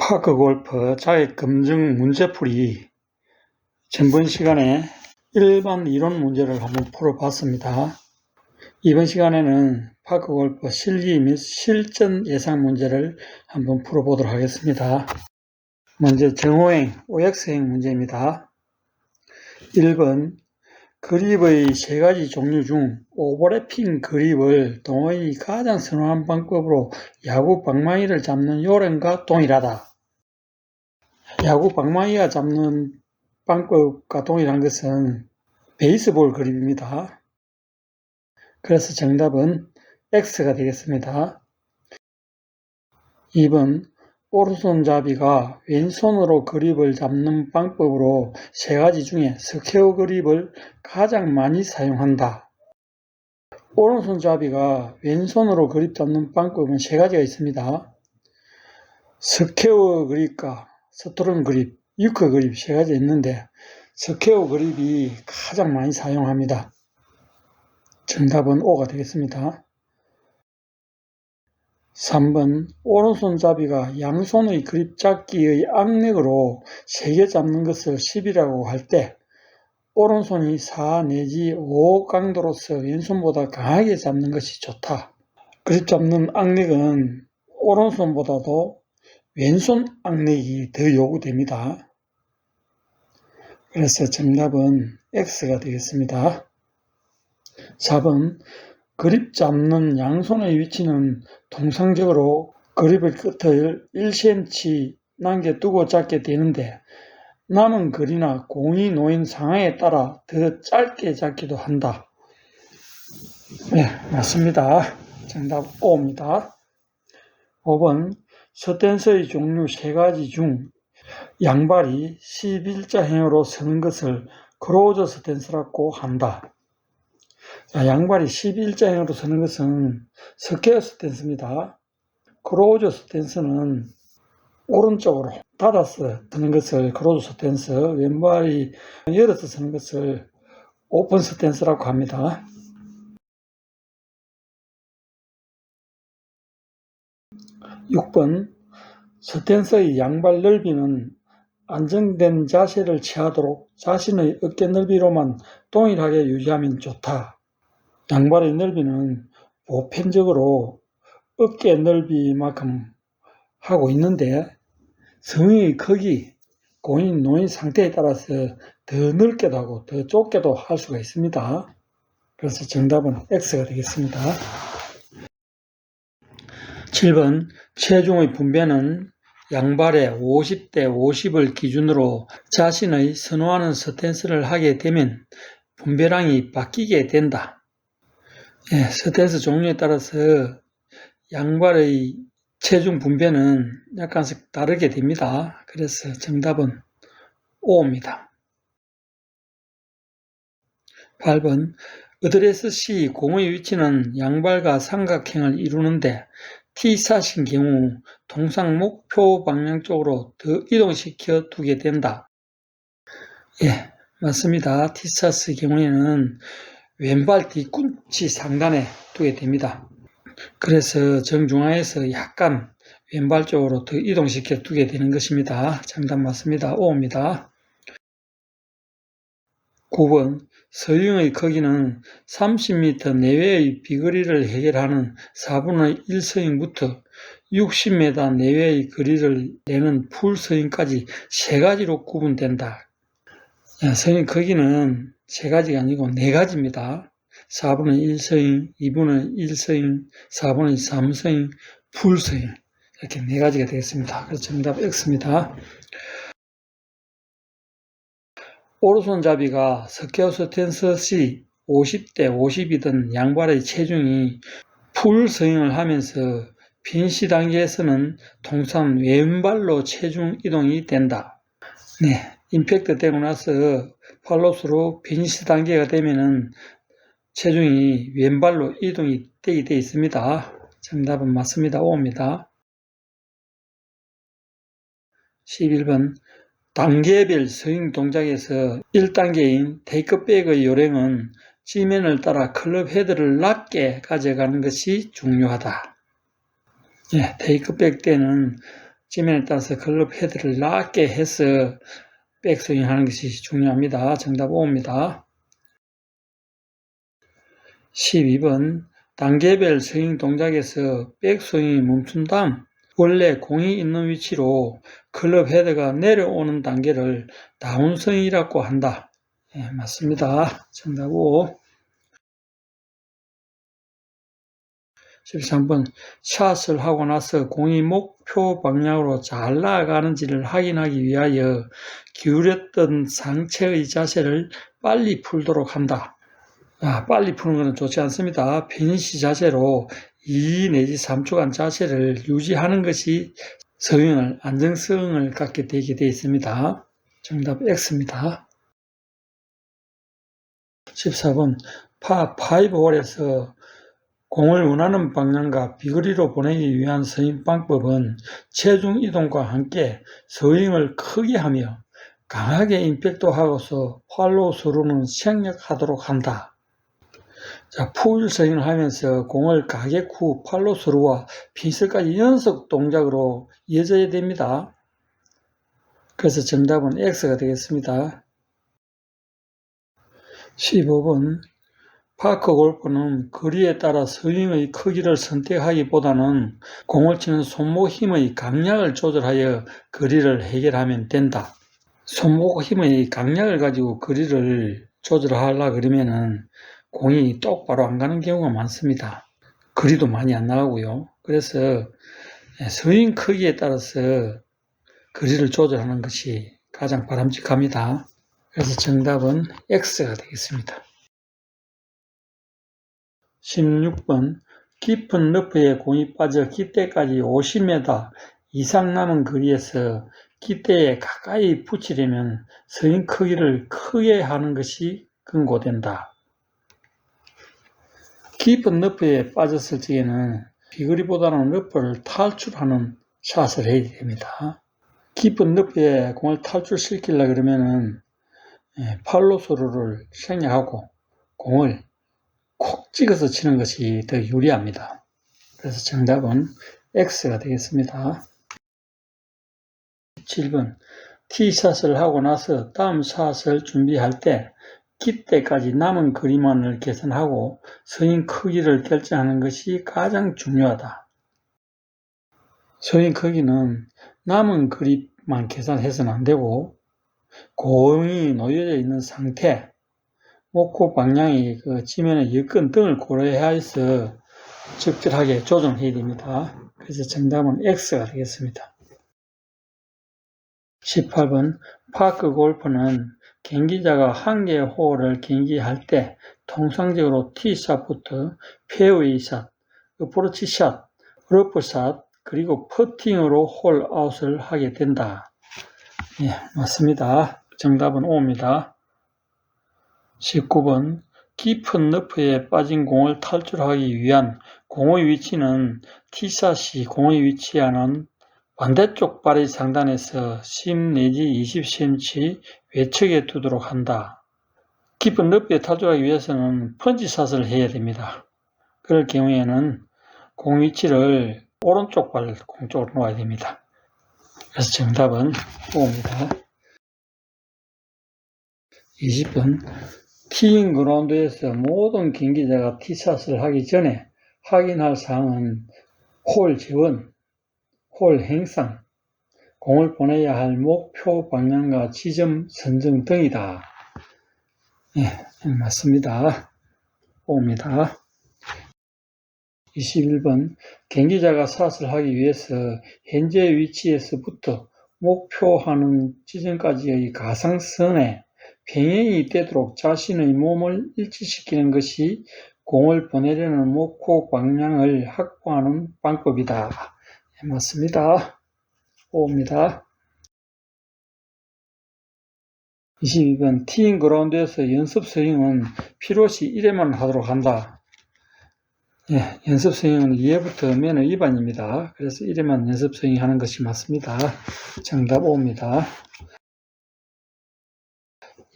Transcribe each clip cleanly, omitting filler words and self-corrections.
파크골프 자격 검증 문제풀이 전번 시간에 일반 이론 문제를 한번 풀어봤습니다. 이번 시간에는 파크골프 실기 및 실전 예상 문제를 한번 풀어보도록 하겠습니다. 먼저 정호행, OX행 문제입니다. 1번 그립의 세 가지 종류 중 오버래핑 그립을 동호인이 가장 선호한 방법으로 야구 방망이를 잡는 요령과 동일하다. 야구 방망이가 잡는 방법과 동일한 것은 베이스볼 그립입니다. 그래서 정답은 X가 되겠습니다. 2번 오른손잡이가 왼손으로 그립을 잡는 방법으로 세 가지 중에 스퀘어 그립을 가장 많이 사용한다. 오른손잡이가 왼손으로 그립 잡는 방법은 세 가지가 있습니다. 스퀘어 그립과 스트롱 그립, 유커 그립 세 가지 있는데 스퀘어 그립이 가장 많이 사용합니다. 정답은 O가 되겠습니다. 3번 오른손잡이가 양손의 그립 잡기의 악력으로 세게 잡는 것을 10이라고 할 때 오른손이 4 내지 5 강도로서 왼손보다 강하게 잡는 것이 좋다. 그립 잡는 악력은 오른손보다도 왼손 악력이 더 요구됩니다. 그래서 정답은 X가 되겠습니다. 4번 그립 잡는 양손의 위치는 통상적으로 그립의 끝을 1cm 남겨두고 잡게 되는데 남은 거리나 공이 놓인 상황에 따라 더 짧게 잡기도 한다. 네, 맞습니다. 정답 O입니다. 5번 스탠스의 종류 세 가지 중 양발이 11자형으로 서는 것을 크로즈 스탠스라고 한다. 자, 양발이 11자형으로 서는 것은 스퀘어 스탠스입니다. 크로즈 스탠스는 오른쪽으로 닫아서 서는 것을 크로즈 스탠스, 왼발이 열어서 서는 것을 오픈 스탠스라고 합니다. 6번 스탠스의 양발 넓이는 안정된 자세를 취하도록 자신의 어깨 넓이로만 동일하게 유지하면 좋다. 양발의 넓이는 보편적으로 어깨 넓이만큼 하고 있는데 성의 크기, 공이 놓인 상태에 따라서 더 넓게도 하고 더 좁게도 할 수가 있습니다. 그래서 정답은 X가 되겠습니다. 7번 체중의 분배는 양발의 50대 50을 기준으로 자신의 선호하는 스탠스를 하게 되면 분배량이 바뀌게 된다. 스탠스 종류에 따라서 양발의 체중 분배는 약간씩 다르게 됩니다. 그래서 정답은 O입니다. 8번 어드레스 시 공의 위치는 양발과 삼각형을 이루는데 T샷인 경우 통상 목표 방향 쪽으로 더 이동시켜 두게 된다. 예, 맞습니다. T샷의 경우에는 왼발 뒤꿈치 상단에 두게 됩니다. 그래서 정중앙에서 약간 왼발 쪽으로 더 이동시켜 두게 되는 것입니다. 정답 맞습니다. O입니다. 9번 서윙의 크기는 30m 내외의 비거리를 해결하는 4분의 1 스윙부터 60m 내외의 거리를 내는 풀 스윙까지 세 가지로 구분된다. 스윙 크기는 세 가지가 아니고 네 가지입니다. 4분의 1 스윙, 2분의 1 스윙, 4분의 3 스윙, 풀 스윙 이렇게 네 가지가 되겠습니다. 그래서 정답 X입니다. 오른손잡이가 스퀘어 스탠스 시 50대 50이던 양발의 체중이 풀 스윙을 하면서 빈시 단계에서는 통상 왼발로 체중 이동이 된다. 네, 임팩트 되고 나서 팔로스로 빈시 단계가 되면은 체중이 왼발로 이동이 되게 되어 있습니다. 정답은 맞습니다. O입니다. 11번 단계별 스윙 동작에서 1단계인 테이크백의 요령은 지면을 따라 클럽 헤드를 낮게 가져가는 것이 중요하다. 테이크백 때는 지면에 따라서 클럽 헤드를 낮게 해서 백스윙 하는 것이 중요합니다. 정답 5입니다. 12번 단계별 스윙 동작에서 백스윙이 멈춘 다음 원래 공이 있는 위치로 클럽 헤드가 내려오는 단계를 다운스윙이라고 한다. 네, 맞습니다. 정답 5. 13번 샷을 하고 나서 공이 목표 방향으로 잘 나아가는지를 확인하기 위하여 기울였던 상체의 자세를 빨리 풀도록 한다. 빨리 푸는 것은 좋지 않습니다. 펜시 자세로 2 내지 3초간 자세를 유지하는 것이 스윙을 안정성을 갖게 되게 되어 있습니다. 정답 X입니다. 14번 파5홀에서 공을 원하는 방향과 비거리로 보내기 위한 스윙 방법은 체중 이동과 함께 스윙을 크게 하며 강하게 임팩트하고서 팔로우 스루는 생략하도록 한다. 자, 풀 스윙을 하면서 공을 가격 후 팔로우 스루와 핀슬까지 연속 동작으로 이어져야 됩니다. 그래서 정답은 X가 되겠습니다. 15번 파크 골프는 거리에 따라 스윙의 크기를 선택하기보다는 공을 치는 손목 힘의 강약을 조절하여 거리를 해결하면 된다. 손목 힘의 강약을 가지고 거리를 조절하려고 그러면은 공이 똑바로 안 가는 경우가 많습니다. 거리도 많이 안 나가고요. 그래서 스윙 크기에 따라서 거리를 조절하는 것이 가장 바람직합니다. 그래서 정답은 X가 되겠습니다. 16번 깊은 러프에 공이 빠져 깃대까지 50m 이상 남은 거리에서 깃대에 가까이 붙이려면 스윙 크기를 크게 하는 것이 권고된다. 깊은 러프에 빠졌을 적에는 비거리보다는 러프를 탈출하는 샷을 해야 됩니다. 깊은 러프에 공을 탈출시키려고 그러면은 팔로우 스루를 생략하고 공을 콕 찍어서 치는 것이 더 유리합니다. 그래서 정답은 X가 되겠습니다. 7번 티샷을 하고 나서 다음 샷을 준비할 때 깃대까지 남은 거리만을 계산하고 스윙 크기를 결정하는 것이 가장 중요하다. 스윙 크기는 남은 거리만 계산해서는 안 되고 공이 놓여져 있는 상태, 목표 방향이 지면의 여건 등을 고려해서 적절하게 조정해야 됩니다. 그래서 정답은 X가 되겠습니다. 18번 파크 골프는 경기자가 한 개의 홀을 경기할 때 통상적으로 티샷부터 페어웨이 샷, 어프로치 샷, 러프 샷, 그리고 퍼팅으로 홀 아웃을 하게 된다. 예, 맞습니다. 정답은 5입니다. 19번 깊은 러프에 빠진 공을 탈출하기 위한 공의 위치는 티샷이 공의 위치하는 반대쪽 발의 상단에서 10 내지 20cm 외측에 두도록 한다. 깊은 러프에 탈출하기 위해서는 펀치샷을 해야 됩니다. 그럴 경우에는 공 위치를 오른쪽 발 공쪽으로 놓아야 됩니다. 그래서 정답은 5입니다. 20번 티잉 그라운드에서 모든 경기자가 티샷을 하기 전에 확인할 사항은 홀 지원, 홀 행상, 공을 보내야 할 목표 방향과 지점 선정 등이다. 예, 맞습니다. 5입니다. 21번 경기자가 샷을 하기 위해서 현재 위치에서부터 목표하는 지점까지의 가상선에 평행이 되도록 자신의 몸을 일치시키는 것이 공을 보내려는 목표 방향을 확보하는 방법이다. 네, 맞습니다. 5입니다. 22번 티잉 그라운드에서 연습 스윙은 필요시 1회만 하도록 한다. 예, 연습 스윙은 2회부터 매너 위반입니다. 그래서 1회만 연습 스윙 하는 것이 맞습니다. 정답 5입니다.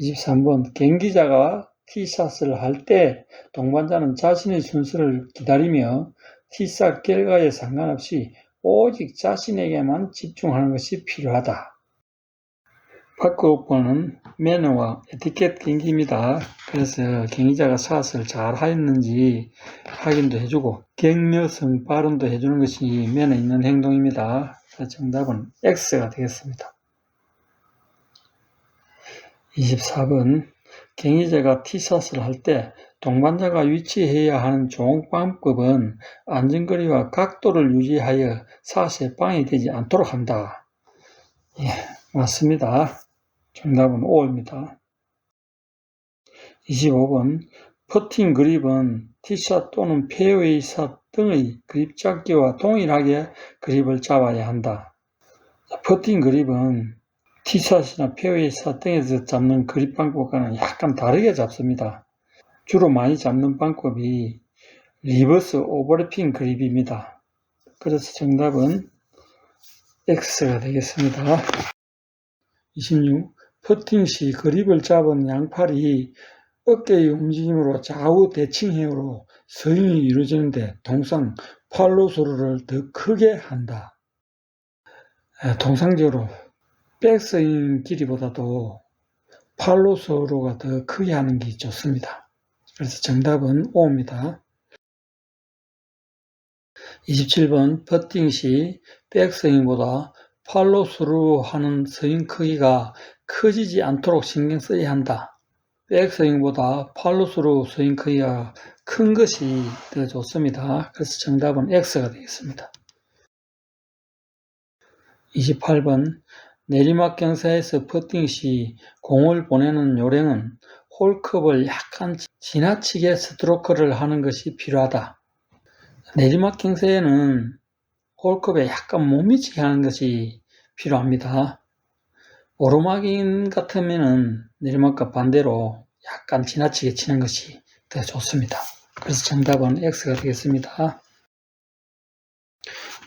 23번 경기자가 티샷을 할 때 동반자는 자신의 순서를 기다리며 티샷 결과에 상관없이 오직 자신에게만 집중하는 것이 필요하다. 바꾸어는 매너와 에티켓 경기입니다. 그래서 경기자가 사슬을 잘 하였는지 확인도 해주고 격려성 발언도 해주는 것이 매너 있는 행동입니다. 정답은 X가 되겠습니다. 24번 경기자가 티샷을 할 때 동반자가 위치해야 하는 좋은 방법은 안전거리와 각도를 유지하여 샷에 방해되지 않도록 한다. 예, 맞습니다. 정답은 5입니다. 25번 퍼팅 그립은 티샷 또는 페어웨이 샷 등의 그립 잡기와 동일하게 그립을 잡아야 한다. 퍼팅 그립은 티샷이나 페어웨이 샷 등에서 잡는 그립 방법과는 약간 다르게 잡습니다. 주로 많이 잡는 방법이 리버스 오버래핑 그립입니다. 그래서 정답은 X가 되겠습니다. 26. 퍼팅 시 그립을 잡은 양팔이 어깨의 움직임으로 좌우 대칭형으로 스윙이 이루어지는데 통상 팔로우스루를 더 크게 한다. 통상적으로 백스윙 길이보다도 팔로우스루가 더 크게 하는 게 좋습니다. 그래서 정답은 5입니다. 27번 퍼팅 시 백스윙보다 팔로우스루 하는 스윙 크기가 커지지 않도록 신경 써야 한다. 백스윙보다 팔로우스루 스윙 크기가 큰 것이 더 좋습니다. 그래서 정답은 X가 되겠습니다. 28번 내리막 경사에서 퍼팅 시 공을 보내는 요령은 홀컵을 약간 지나치게 스트로크를 하는 것이 필요하다. 내리막 경사에는 홀컵에 약간 못 미치게 하는 것이 필요합니다. 오르막인 같으면 내리막과 반대로 약간 지나치게 치는 것이 더 좋습니다. 그래서 정답은 X가 되겠습니다.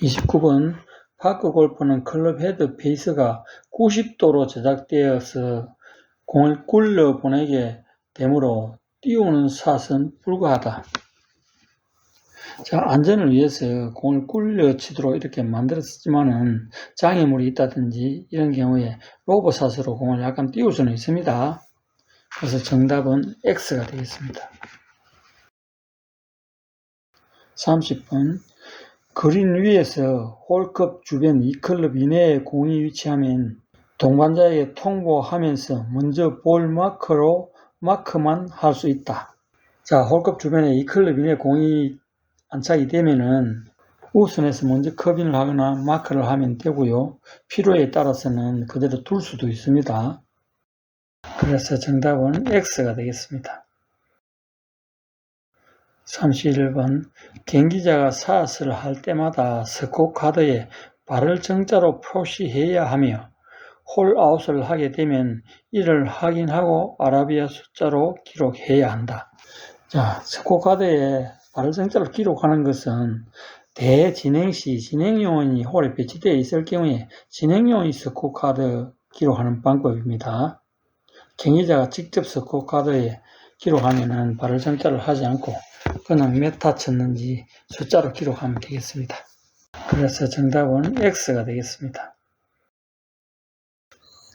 29번 파크 골프는 클럽 헤드 페이스가 90도로 제작되어서 공을 굴려 보내게 되므로 띄우는 샷은 불가하다. 자, 안전을 위해서 공을 굴려 치도록 이렇게 만들었지만은 장애물이 있다든지 이런 경우에 로브샷으로 공을 약간 띄울 수는 있습니다. 그래서 정답은 X가 되겠습니다. 30번 그린 위에서 홀컵 주변 2클럽 이내에 공이 위치하면 동반자에게 통보하면서 먼저 볼 마크만 할 수 있다. 자, 홀컵 주변에 2클럽 이내에 공이 안착이 되면은 우선에서 먼저 커빙을 하거나 마크를 하면 되고요. 필요에 따라서는 그대로 둘 수도 있습니다. 그래서 정답은 X가 되겠습니다. 31번 경기자가 샷을 할 때마다 스코어카드에 발을 정자로 표시해야 하며 홀아웃을 하게 되면 이를 확인하고 아라비아 숫자로 기록해야 한다. 자, 스코어카드에 발을 정자로 기록하는 것은 대진행 시 진행요원이 홀에 배치되어 있을 경우에 진행요원이 스코어카드 기록하는 방법입니다. 경기자가 직접 스코어카드에 기록하면은 발을 정자를 하지 않고 그냥 몇 타 쳤는지 숫자로 기록하면 되겠습니다. 그래서 정답은 X가 되겠습니다.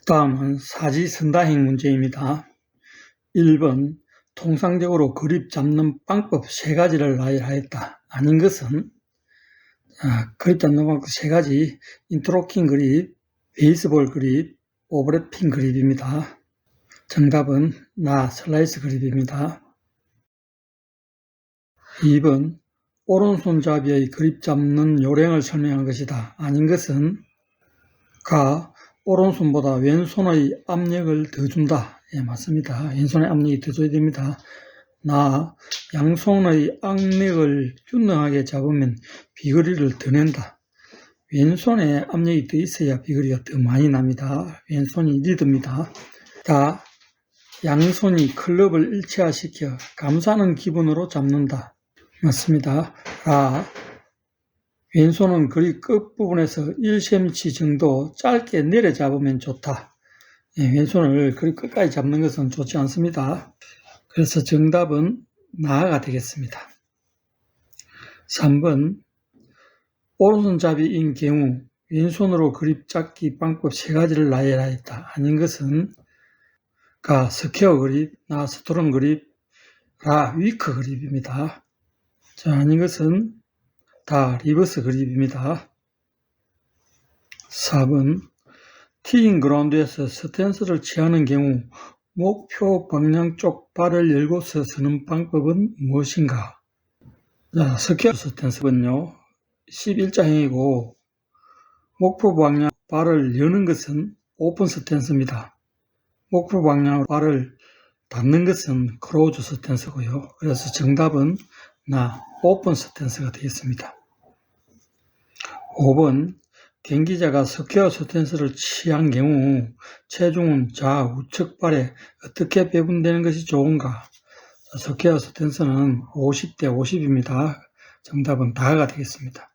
다음은 사지선다행 문제입니다. 1번 통상적으로 그립 잡는 방법 3가지를 나열하였다. 아닌 것은 그립 잡는 방법 3가지 인트로킹 그립, 베이스볼 그립, 오버래핑 그립입니다. 정답은 슬라이스 그립입니다. 2번 오른손잡이의 그립 잡는 요령을 설명한 것이다. 아닌 것은 오른손보다 왼손의 압력을 더 준다. 예, 맞습니다. 왼손의 압력이 더 줘야 됩니다. 양손의 압력을 균등하게 잡으면 비거리를 더 낸다. 왼손에 압력이 더 있어야 비거리가 더 많이 납니다. 왼손이 리드입니다. 양손이 클럽을 일체화시켜 감싸는 기분으로 잡는다. 맞습니다. 왼손은 그립 끝부분에서 1cm 정도 짧게 내려 잡으면 좋다. 예, 왼손을 그립 끝까지 잡는 것은 좋지 않습니다. 그래서 정답은 나가 되겠습니다. 3번 오른손잡이인 경우 왼손으로 그립 잡기 방법 3가지를 나열하였다. 아닌 것은 가 스퀘어 그립, 나 스트롱 그립, 라 위크 그립입니다. 자, 아닌 것은 다 리버스 그립입니다. 4번 티잉 그라운드에서 스탠스를 취하는 경우 목표 방향 쪽 발을 열고서 서는 방법은 무엇인가? 자, 스퀘어 스탠스는요, 11자형이고 목표 방향 발을 여는 것은 오픈 스탠스입니다. 목표 방향으로 발을 닫는 것은 크로즈 스탠스고요. 그래서 정답은 나 오픈 스탠스가 되겠습니다. 5번 경기자가 스퀘어 스탠스를 취한 경우 체중은 좌우측 발에 어떻게 배분되는 것이 좋은가? 스퀘어 스탠스는 50대 50입니다. 정답은 다가 되겠습니다.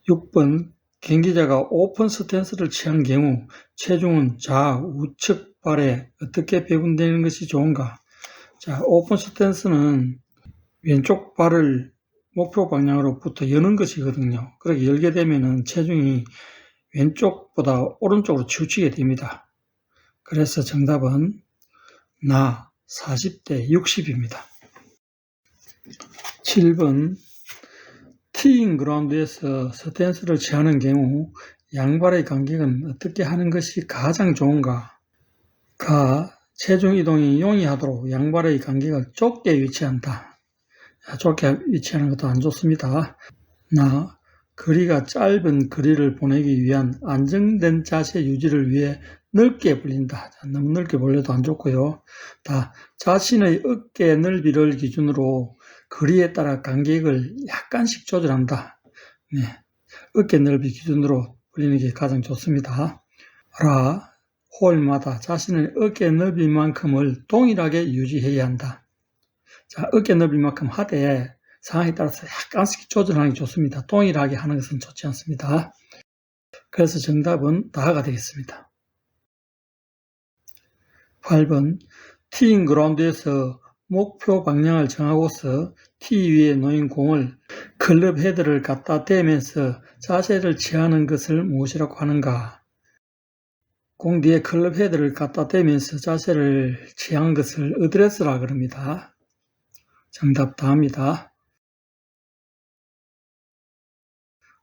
6번 경기자가 오픈 스탠스를 취한 경우 체중은 좌우측 발에 어떻게 배분되는 것이 좋은가? 자, 오픈 스탠스는 왼쪽 발을 목표 방향으로부터 여는 것이거든요. 그렇게 열게 되면은 체중이 왼쪽보다 오른쪽으로 치우치게 됩니다. 그래서 정답은 나 40대 60입니다. 7번 티잉 그라운드에서 스탠스를 취하는 경우 양발의 간격은 어떻게 하는 것이 가장 좋은가? 가 체중 이동이 용이하도록 양발의 간격을 좁게 위치한다. 좁게 위치하는 것도 안 좋습니다. 나 거리가 짧은 거리를 보내기 위한 안정된 자세 유지를 위해 넓게 벌린다. 너무 넓게 벌려도 안 좋고요. 다 자신의 어깨 넓이를 기준으로 거리에 따라 간격을 약간씩 조절한다. 네, 어깨 넓이 기준으로 벌리는 게 가장 좋습니다. 라 홀마다 자신의 어깨 넓이만큼을 동일하게 유지해야 한다. 자, 어깨 넓이만큼 하되 상황에 따라서 약간씩 조절하는 게 좋습니다. 동일하게 하는 것은 좋지 않습니다. 그래서 정답은 다가 되겠습니다. 8번 티잉 그라운드에서 목표 방향을 정하고서 티 위에 놓인 공을 클럽 헤드를 갖다 대면서 자세를 취하는 것을 무엇이라고 하는가? 공 뒤에 클럽 헤드를 갖다 대면서 자세를 취한 것을 어드레스라 그럽니다. 정답 다입니다.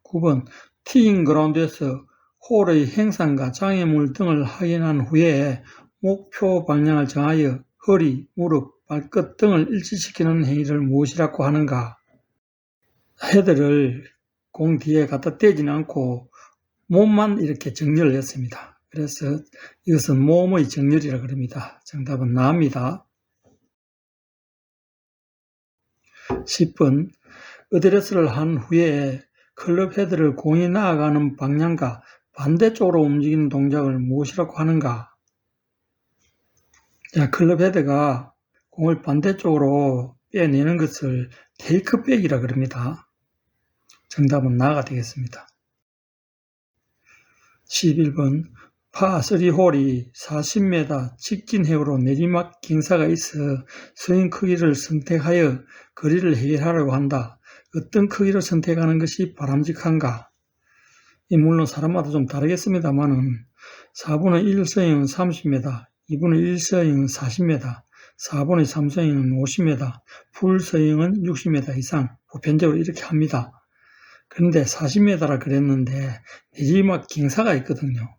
9번 티잉 그라운드에서 홀의 행상과 장애물 등을 확인한 후에 목표 방향을 정하여 허리, 무릎, 발끝 등을 일치시키는 행위를 무엇이라고 하는가? 헤드를 공 뒤에 갖다 대지는 않고 몸만 이렇게 정렬을 했습니다. 그래서 이것은 몸의 정렬이라 그럽니다. 정답은 나입니다. 10번 어드레스를 한 후에 클럽 헤드를 공이 나아가는 방향과 반대쪽으로 움직이는 동작을 무엇이라고 하는가? 자, 클럽 헤드가 공을 반대쪽으로 빼내는 것을 테이크백이라 그럽니다. 정답은 나가 되겠습니다. 11번 파3홀이 40m 직진 해우로 내리막 경사가 있어 스윙 크기를 선택하여 거리를 해결하려고 한다. 어떤 크기를 선택하는 것이 바람직한가? 물론 사람마다 좀 다르겠습니다만은 4분의 1 스윙은 30m, 2분의 1 스윙은 40m, 4분의 3 스윙은 50m, 풀 스윙은 60m 이상 보편적으로 이렇게 합니다. 그런데 40m라 그랬는데 내리막 경사가 있거든요.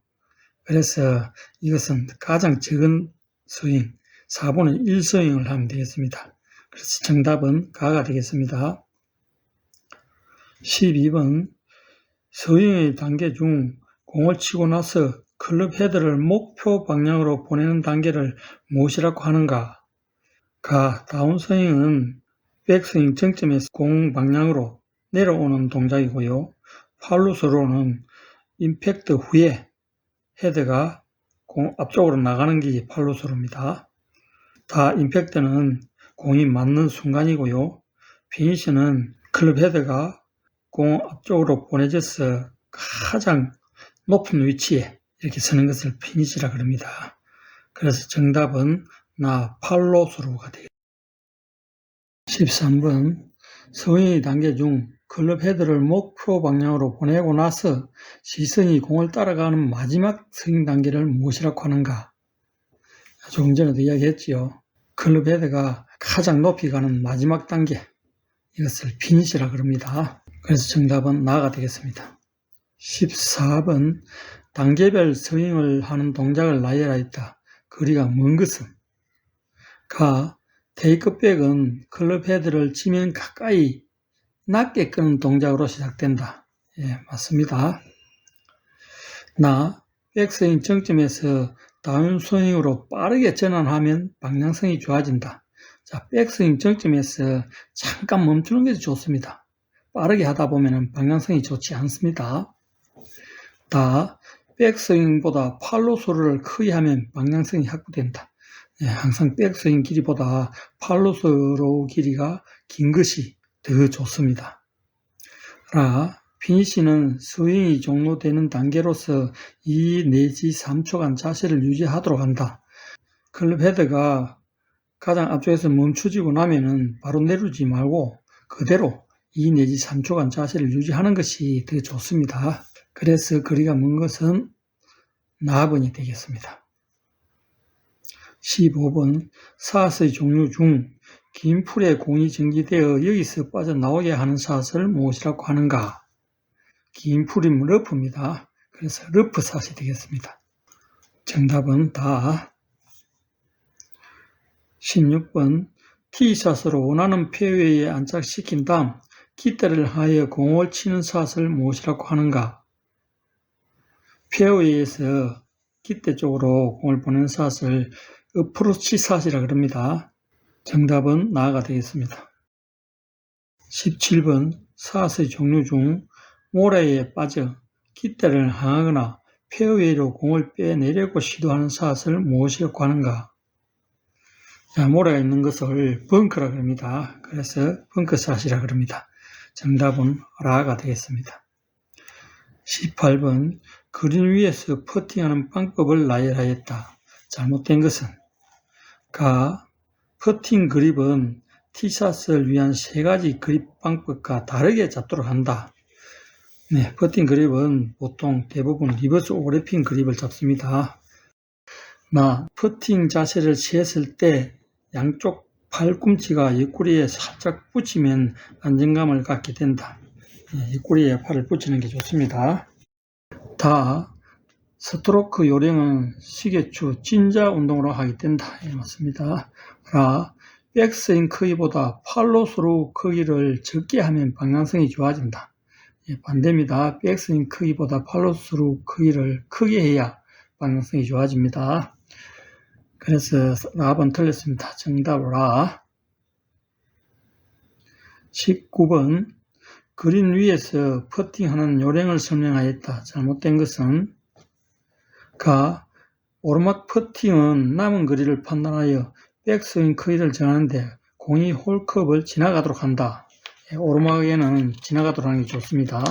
그래서 이것은 가장 적은 스윙, 4분의 1 스윙을 하면 되겠습니다. 그래서 정답은 가가 되겠습니다. 12번 스윙의 단계 중 공을 치고 나서 클럽 헤드를 목표 방향으로 보내는 단계를 무엇이라고 하는가? 가 다운스윙은 백스윙 정점에서 공 방향으로 내려오는 동작이고요. 팔로스로는 임팩트 후에 헤드가 공 앞쪽으로 나가는 게 팔로스로입니다. 다 임팩트는 공이 맞는 순간이고요. 피니시는 클럽 헤드가 공 앞쪽으로 보내져서 가장 높은 위치에 이렇게 서는 것을 피니시라 그럽니다. 그래서 정답은 나 팔로스로가 되겠습니다. 13번 스윙의 단계 중 클럽 헤드를 목표 방향으로 보내고 나서 시선이 공을 따라가는 마지막 스윙 단계를 무엇이라고 하는가? 조금 전에도 이야기했지요. 클럽 헤드가 가장 높이 가는 마지막 단계, 이것을 피니시라 그럽니다. 그래서 정답은 나가 되겠습니다. 14번 단계별 스윙을 하는 동작을 나열하였다. 거리가 먼 것은? 가. 테이크백은 클럽 헤드를 지면 가까이 낮게 끄는 동작으로 시작된다. 예, 맞습니다. 나. 백스윙 정점에서 다운스윙으로 빠르게 전환하면 방향성이 좋아진다. 자, 백스윙 정점에서 잠깐 멈추는 게 좋습니다. 빠르게 하다 보면 방향성이 좋지 않습니다. 다. 백스윙보다 팔로스루를 크게 하면 방향성이 확보된다. 네, 항상 백스윙 길이보다 팔로스루 길이가 긴 것이 더 좋습니다. 라. 피니시는 스윙이 종료되는 단계로서 2 내지 3초간 자세를 유지하도록 한다. 클럽 헤드가 가장 앞쪽에서 멈춰지고 나면은 바로 내려오지 말고 그대로 2 내지 3초간 자세를 유지하는 것이 더 좋습니다. 그래서 거리가 먼 것은 나번이 되겠습니다. 15번 샷의 종류 중 긴 풀에 공이 전기되어 여기서 빠져나오게 하는 샷을 무엇이라고 하는가? 긴 풀이면 러프입니다. 그래서 러프 샷이 되겠습니다. 정답은 다. 16번 티샷으로 원하는 페어웨이에 안착시킨 다음 깃대를 하여 공을 치는 샷을 무엇이라고 하는가? 페어웨이에서 깃대 쪽으로 공을 보낸 샷을 어프로치 샷이라 그럽니다. 정답은 나가 되겠습니다. 17번 샷의 종류 중 모래에 빠져 깃대를 향하거나 페어웨이로 공을 빼내려고 시도하는 샷을 무엇이라고 하는가? 자, 모래가 있는 것을 벙커라 그럽니다. 그래서 벙커샷이라 그럽니다. 정답은 라가 되겠습니다. 18번 그린 위에서 퍼팅하는 방법을 나열하였다. 잘못된 것은? 가. 퍼팅 그립은 티샷을 위한 3가지 그립 방법과 다르게 잡도록 한다. 네, 퍼팅 그립은 보통 대부분 리버스 오래핀 그립을 잡습니다. 나. 퍼팅 자세를 취했을 때 양쪽 팔꿈치가 옆구리에 살짝 붙이면 안정감을 갖게 된다. 옆구리에 팔을 붙이는 게 좋습니다. 다. 스트로크 요령은 시계추 찐자 운동으로 하게 된다. 예, 맞습니다. 라. 백스윙 크기보다 팔로스루 크기를 적게 하면 방향성이 좋아진다. 예, 반대입니다. 백스윙 크기보다 팔로스루 크기를 크게 해야 방향성이 좋아집니다. 그래서 라번 틀렸습니다. 정답 라. 19번 그린 위에서 퍼팅하는 요령을 설명하였다. 잘못된 것은? 가. 오르막 퍼팅은 남은 거리를 판단하여 백스윙 크기를 정하는데 공이 홀컵을 지나가도록 한다. 오르막에는 지나가도록 하는 게 좋습니다.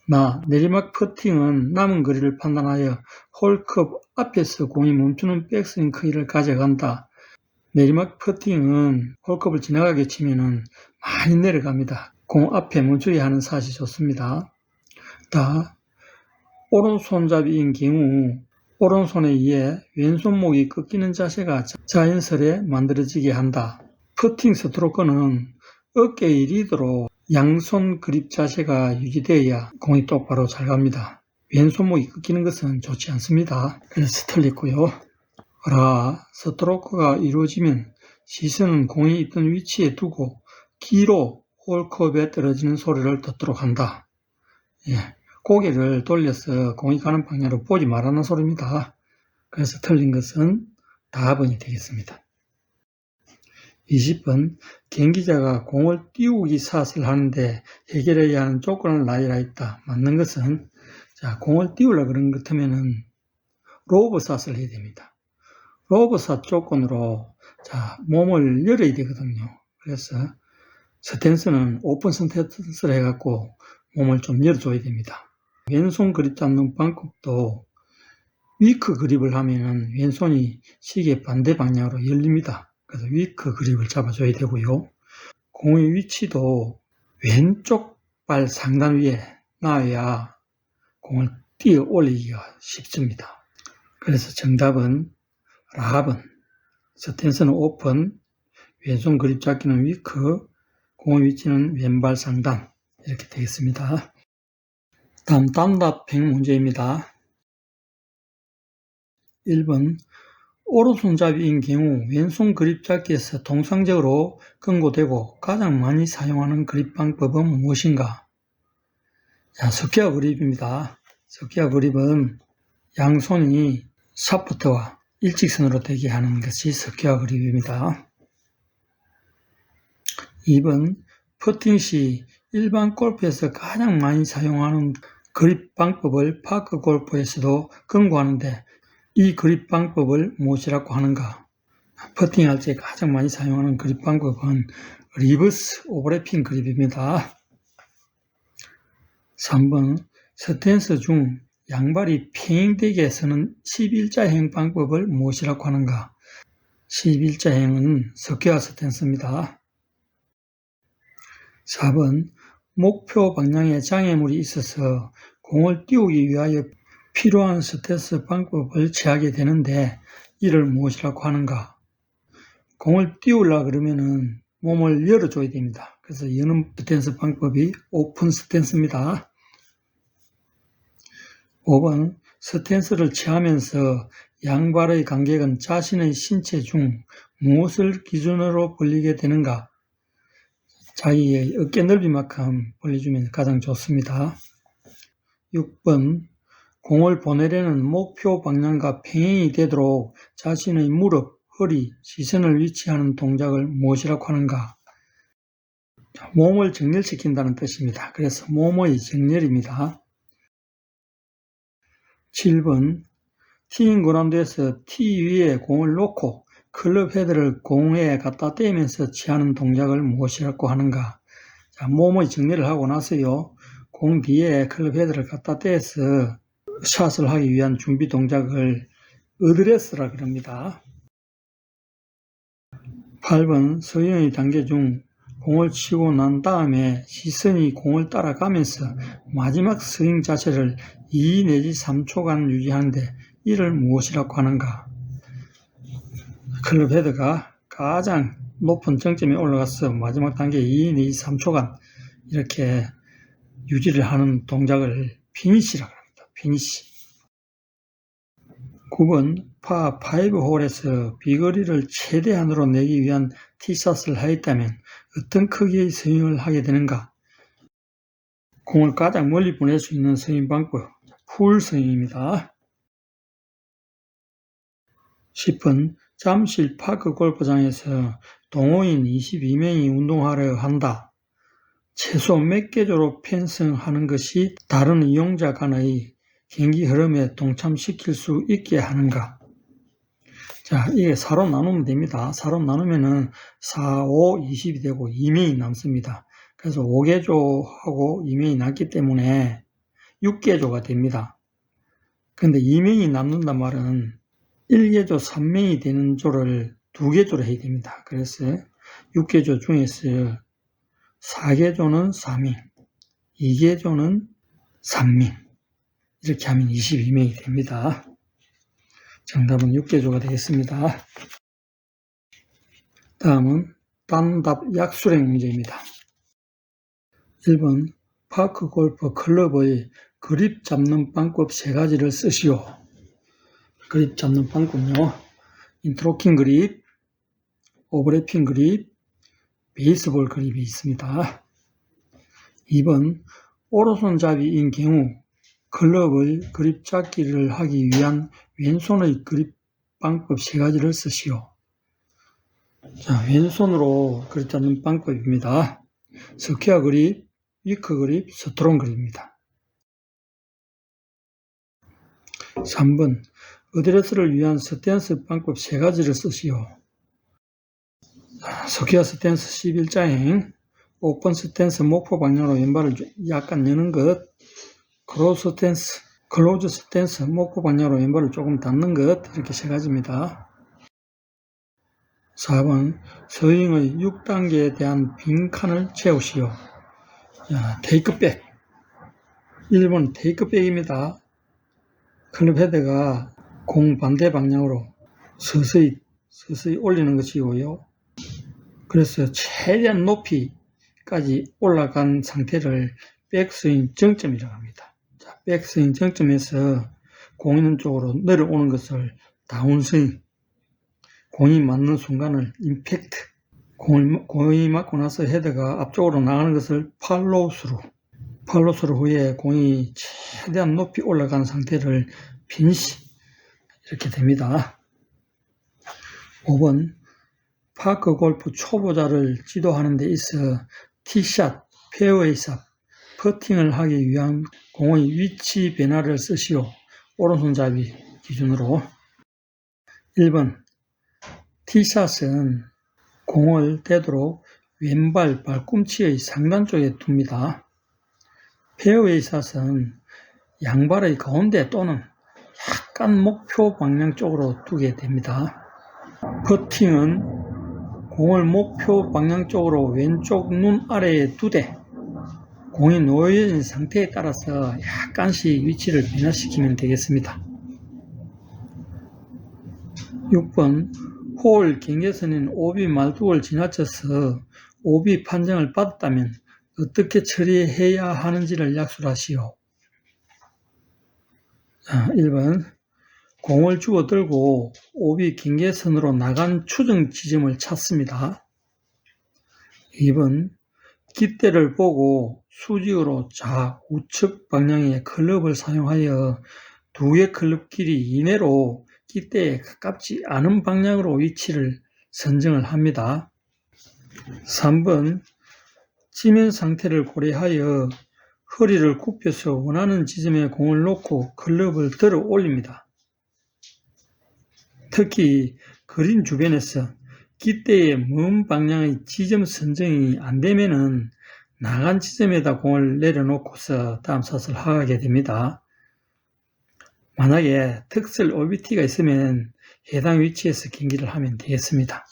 나. 내리막 퍼팅은 남은 거리를 판단하여 홀컵 앞에서 공이 멈추는 백스윙 크기를 가져간다. 내리막 퍼팅은 홀컵을 지나가게 치면은 많이 내려갑니다. 공 앞에 멈추게 하는 샷이 좋습니다. 다. 오른손잡이인 경우 오른손에 의해 왼손목이 꺾이는 자세가 자연스레 만들어지게 한다. 퍼팅 스트로크는 어깨의 리드로 양손 그립 자세가 유지되어야 공이 똑바로 잘 갑니다. 왼손목이 꺾이는 것은 좋지 않습니다. 그래서 틀렸고요. 라. 스트로크가 이루어지면 시선은 공이 있던 위치에 두고 귀로 홀컵에 떨어지는 소리를 듣도록 한다. 예, 고개를 돌려서 공이 가는 방향으로 보지 말라는 소리입니다. 그래서 틀린 것은 다번이 되겠습니다. 20번 경기자가 공을 띄우기 샷을 하는데 해결해야 하는 조건을 나열하였다. 맞는 것은? 자, 공을 띄우려고 그런 것 같으면은 로브 샷을 해야 됩니다. 로브 샷 조건으로 자, 몸을 열어야 되거든요. 그래서 스탠스는 오픈 스탠스를 해갖고 몸을 좀 열어줘야 됩니다. 왼손 그립 잡는 방법도 위크 그립을 하면은 왼손이 시계 반대 방향으로 열립니다. 그래서 위크 그립을 잡아줘야 되고요. 공의 위치도 왼쪽 발 상단 위에 놔야 공을 띄어 올리기가 쉽습니다. 그래서 정답은 라합은, 스탠스는 오픈, 왼손 그립 잡기는 위크, 공의 위치는 왼발 상단, 이렇게 되겠습니다. 다음 단답 100문제입니다. 1번 오른손잡이인 경우 왼손 그립 잡기에서 통상적으로 권고되고 가장 많이 사용하는 그립 방법은 무엇인가? 자, 스퀘어 그립입니다. 스퀘어 그립은 양손이 샤프트와 일직선으로 되게 하는 것이 스퀘어 그립입니다. 2번 퍼팅 시 일반 골프에서 가장 많이 사용하는 그립 방법을 파크 골프에서도 권고하는데 이 그립 방법을 무엇이라고 하는가? 퍼팅할 때 가장 많이 사용하는 그립 방법은 리버스 오버래핑 그립입니다. 3번 스탠스 중 양발이 평행되게 서는 11자행 방법을 무엇이라고 하는가? 11자행은 스퀘어 스탠스입니다. 4번 목표 방향에 장애물이 있어서 공을 띄우기 위하여 필요한 스탠스 방법을 취하게 되는데 이를 무엇이라고 하는가? 공을 띄우려고 그러면은 몸을 열어줘야 됩니다. 그래서 여는 스탠스 방법이 오픈 스탠스입니다. 5번 스탠스를 취하면서 양발의 간격은 자신의 신체 중 무엇을 기준으로 벌리게 되는가? 자기의 어깨 넓이만큼 벌려주면 가장 좋습니다. 6번 공을 보내려는 목표 방향과 평행이 되도록 자신의 무릎, 허리, 시선을 위치하는 동작을 무엇이라고 하는가? 몸을 정렬시킨다는 뜻입니다. 그래서 몸의 정렬입니다. 7번 티잉 그라운드에서 티 위에 공을 놓고 클럽 헤드를 공에 갖다 대면서 취하는 동작을 무엇이라고 하는가? 자, 몸의 정렬을 하고 나서요, 공 뒤에 클럽 헤드를 갖다 대서 샷을 하기 위한 준비 동작을 어드레스라 그럽니다. 8번 서형의 단계 중 공을 치고 난 다음에 시선이 공을 따라가면서 마지막 스윙 자체를 2 내지 3초간 유지하는데 이를 무엇이라고 하는가? 클럽 헤드가 가장 높은 정점에 올라가서 마지막 단계 2 내지 3초간 이렇게 유지를 하는 동작을 피니시라고 합니다. 피니시. 9번 파 5홀에서 비거리를 최대한으로 내기 위한 티샷을 하였다면 어떤 크기의 스윙을 하게 되는가? 공을 가장 멀리 보낼 수 있는 스윙 방법, 풀 스윙입니다. 10번 잠실 파크 골프장에서 동호인 22명이 운동하려 한다. 최소 몇 개조로 편성하는 것이 다른 이용자 간의 경기 흐름에 동참시킬 수 있게 하는가? 자, 이게 4로 나누면 됩니다. 4로 나누면은 4, 5, 20이 되고 2명이 남습니다. 그래서 5개조하고 2명이 남기 때문에 6개조가 됩니다. 근데 2명이 남는단 말은 1개조 3명이 되는 조를 2개조로 해야 됩니다. 그래서 6개조 중에서 4개조는 4명, 2개조는 3명, 이렇게 하면 22명이 됩니다. 정답은 6개조가 되겠습니다. 다음은 단답 약수랭 문제입니다. 1번 파크 골프 클럽의 그립 잡는 방법 3가지를 쓰시오. 그립 잡는 방법은요, 인트로킹 그립, 오버래핑 그립, 베이스볼 그립이 있습니다. 2번 오른손잡이인 경우 클럽의 그립 잡기를 하기 위한 왼손의 그립 방법 3가지를 쓰시오. 자, 왼손으로 그립 잡는 방법입니다. 스퀘어 그립, 위크 그립, 스트롱 그립입니다. 3번 어드레스를 위한 스탠스 방법 3가지를 쓰시오. 스퀘어 스탠스 11자행, 오픈 스탠스 목표 방향으로 왼발을 약간 여는 것, 클로즈 스탠스 목표 방향으로 왼발을 조금 닫는 것, 이렇게 3가지입니다. 4번 스윙의 6단계에 대한 빈칸을 채우시오. 테이크백. 1번 테이크백입니다. 클럽 헤드가 공 반대 방향으로 서서히 올리는 것이고요. 그래서 최대한 높이까지 올라간 상태를 백스윙 정점이라고 합니다. 자, 백스윙 정점에서 공이 있는 쪽으로 내려오는 것을 다운스윙, 공이 맞는 순간을 임팩트, 공이 맞고 나서 헤드가 앞쪽으로 나가는 것을 팔로우스루 후에 공이 최대한 높이 올라간 상태를 빈시, 이렇게 됩니다. 5번 파크 골프 초보자를 지도하는 데 있어 티샷, 페어웨이샷, 퍼팅을 하기 위한 공의 위치 변화를 쓰시오. 오른손잡이 기준으로. 1번 티샷은 공을 되도록 왼발 발꿈치의 상단 쪽에 둡니다. 페어웨이샷은 양발의 가운데 또는 약간 목표 방향 쪽으로 두게 됩니다. 퍼팅은 공을 목표 방향 쪽으로 왼쪽 눈 아래에 두되 공이 놓여진 상태에 따라서 약간씩 위치를 변화시키면 되겠습니다. 6번 홀 경계선인 OB 말뚝을 지나쳐서 OB 판정을 받았다면 어떻게 처리해야 하는지를 약술하시오. 1번 공을 주워 들고 OB 경계선으로 나간 추정 지점을 찾습니다. 2번 깃대를 보고 수직으로 좌우측 방향의 클럽을 사용하여 두 개의 클럽 길이 이내로 깃대에 가깝지 않은 방향으로 위치를 선정을 합니다. 3번 지면 상태를 고려하여 허리를 굽혀서 원하는 지점에 공을 놓고 클럽을 들어 올립니다. 특히 그린 주변에서 깃대의 먼 방향의 지점 선정이 안되면 나간 지점에다 공을 내려놓고서 다음 샷을 하게 됩니다. 만약에 특설 OBT가 있으면 해당 위치에서 경기를 하면 되겠습니다.